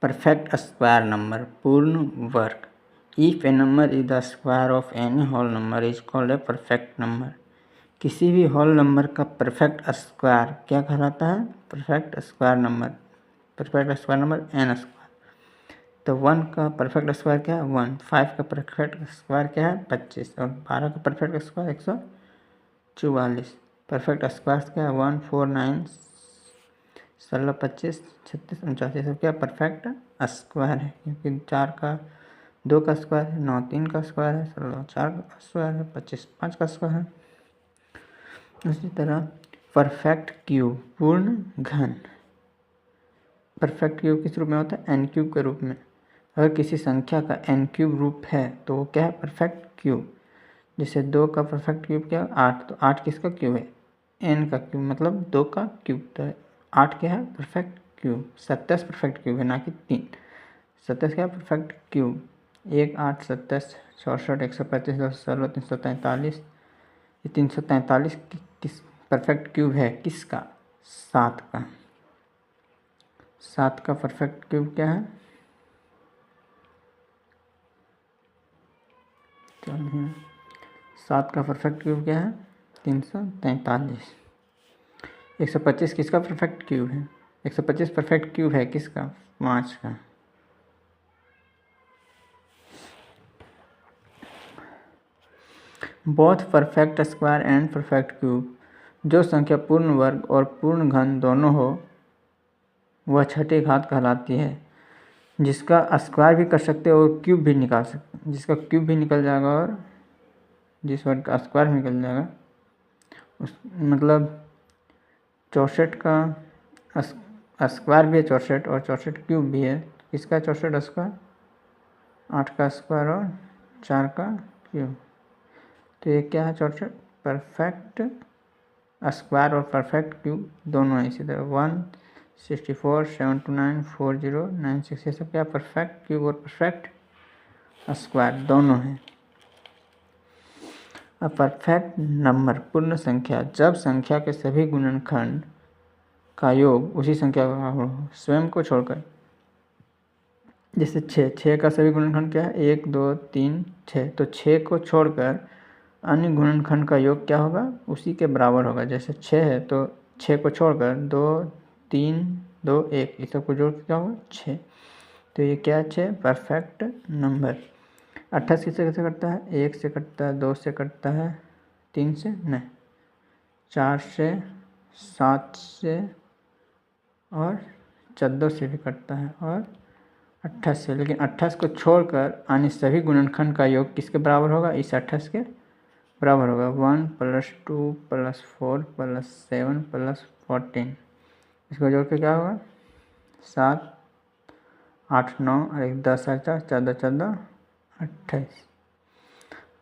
Perfect square number, पूर्ण वर्ग। If a number is the square of any whole number is called a perfect number. किसी भी whole number का perfect square क्या कहलाता है? Perfect square number. Perfect square number n square. तो 1 का परफेक्ट स्क्वायर क्या है? 1। 5 का परफेक्ट स्क्वायर क्या है? 25। और 12 का परफेक्ट स्क्वायर 144। परफेक्ट स्क्वायर क्या है? 1, 4, 9, 16, 25, 36, 49। सब क्या परफेक्ट स्क्वायर है, क्योंकि 4 का 2 का स्क्वायर है, 9 3 का स्क्वायर है, 16 4 का स्क्वायर है, 25 5 का स्क्वायर है। उसी तरह परफेक्ट क्यूब, पूर्ण घन। परफेक्ट क्यूब किस रूप में होता है? एन क्यूब के रूप में। अगर किसी संख्या का एन क्यूब रूप है तो वो क्या है? Perfect cube. जैसे 2 का परफेक्ट क्यूब क्या है? 8। तो 8 किसका क्यूब है? एन का क्यूब, मतलब 2 का क्यूब। तो 8 क्या है? Perfect cube. 27 परफेक्ट क्यूब है, ना कि 3। 27 क्या है? Perfect cube. 1 8 27 64 135 216 343। ये 343 किस परफेक्ट क्यूब है? किसका? 7 का। 7 का परफेक्ट क्यूब क्या है? 7 का परफेक्ट क्यूब क्या है? 343। 125 किसका परफेक्ट क्यूब है? 125 परफेक्ट क्यूब है किसका? 5 का। Both perfect square and perfect cube. जो संख्या पूर्ण वर्ग और पूर्ण घन दोनों हो वह छठी घात कहलाती है। जिसका स्क्वायर भी कर सकते हो और क्यूब भी निकाल सकते हैं। जिसका क्यूब भी निकल जाएगा और जिस वर्ग का स्क्वायर भी निकल जाएगा, उस मतलब 64 का स्क्वायर भी है 64 और 64 क्यूब भी है। किसका 64 स्क्वायर? 8 का स्क्वायर और 4 का क्यूब। तो ये क्या है? 64 परफेक्ट स्क्वायर और परफेक्ट क्यूब दोनों है। इसी तरह 164 729 40 96 ये सब क्या? परफेक्ट क्यूब और परफेक्ट स्क्वायर दोनों हैं। अब परफेक्ट नंबर, पूर्ण संख्या, जब संख्या के सभी गुणनखंड का योग उसी संख्या का हो स्वयं को छोड़कर। जैसे 6 का सभी गुणनखंड क्या है? 1 2 3 6। तो 6 को छोड़कर अन्य गुणनखंड का योग क्या होगा? उसी के बराबर होगा। जैसे 6 है तो 6 को छोड़कर 2 3 2 1 ये सब को जोड़ क्या होगा? 6। तो ये क्या है? 6 परफेक्ट नंबर। 28 किससे कैसे कटता है? 1 से कटता है, 2 से कटता है, 3 से नहीं, 4 से, 7 से और 14 से भी कटता है और 28 से। लेकिन 28 को छोड़कर अन्य सभी गुणनखंड का योग किसके बराबर होगा? इस 28 के बराबर होगा। 1 + 2 + 4 + 7 + 14। इसको जोड़ के क्या होगा? 7 8 9 और 1 10 4 14 14 28।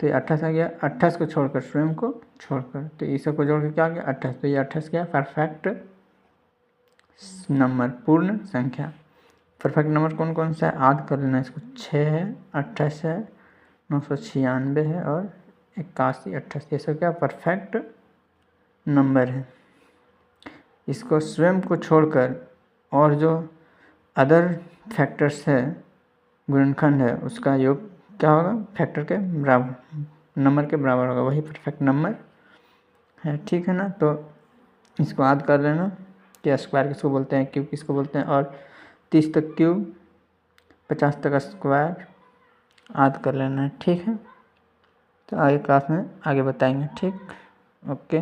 तो ये 28 आ गया। 28 को छोड़कर स्वयं को छोड़कर, तो इस सब को जोड़ के क्या आ गया? 28। तो ये 28 क्या? परफेक्ट नंबर, पूर्ण संख्या। परफेक्ट नंबर कौन कौन सा है? याद कर लेना इसको। 6 है, 28 है, 996 है और 81 28। ये सब क्या? परफेक्ट नंबर है। इसको स्वयं को छोड़कर और जो अदर फैक्टर्स है, गुणनखंड है, उसका योग क्या होगा? फैक्टर के बराबर, नंबर के बराबर होगा। वही परफेक्ट नंबर है। ठीक है ना? तो इसको याद कर लेना कि स्क्वायर किसको बोलते हैं, क्यूब किसको बोलते हैं, और 30 तक क्यूब 50 तक स्क्वायर याद कर लेना है। ठीक है? तो आगे क्लास में आगे बताएंगे। ठीक, ओके।